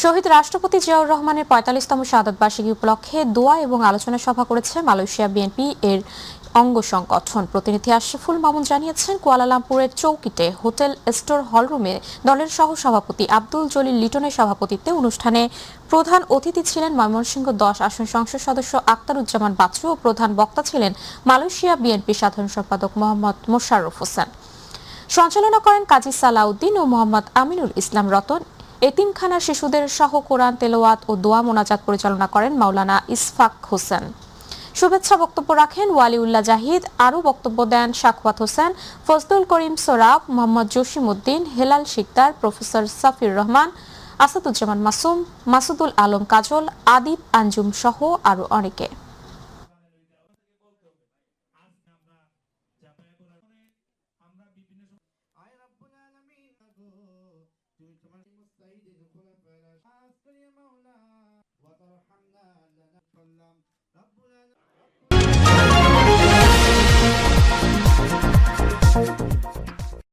শহীদ রাষ্ট্রপতি জিয়াউর রহমানের ৪৫তম শাহাদাত বার্ষিকী উপলক্ষে দোয়া এবং আলোচনা সভা করেছে মালয়েশিয়া বিএনপি এর অঙ্গ সংগঠন। প্রতিনিধি আশরাফুল মামুন জানিয়েছেন, কুয়ালালামপুরের চৌকিতে হোটেল স্টোর হলরুমে দলের সহ সভাপতি আব্দুল জলিল লিটনের সভাপতিত্বে অনুষ্ঠানে প্রধান অতিথি ছিলেন ময়মনসিংহ ১০ আসন সংসদ সদস্য আক্তারুজ্জামান বাচ্চু ও প্রধান বক্তা ছিলেন মালয়েশিয়া বিএনপি সাধারণ সম্পাদক মোহাম্মদ মোশাররফ হোসেন। সঞ্চালনা করেন কাজী সালাউদ্দিন ও মোহাম্মদ আমিনুল ইসলাম রতন। এতিমখানার শিশুদের সহ কোরআন তেলাওয়াত ও দোয়া মোনাজাত পরিচালনা করেন মাওলানা ইসফাক হোসেন। শুভেচ্ছা বক্তব্য রাখেন ওয়ালিউল্লাহ জাহিদ। আরও বক্তব্য দেন সাখাওয়াত হোসেন, ফজলুল করিম সোরাব, মোহাম্মদ জসিম উদ্দিন, হেলাল শিকদার, প্রফেসর সাফির রহমান, আসাদুজ্জামান মাসুম, মাসুদুল আলম কাজল, আদিব আঞ্জুম সহ আরও অনেকে।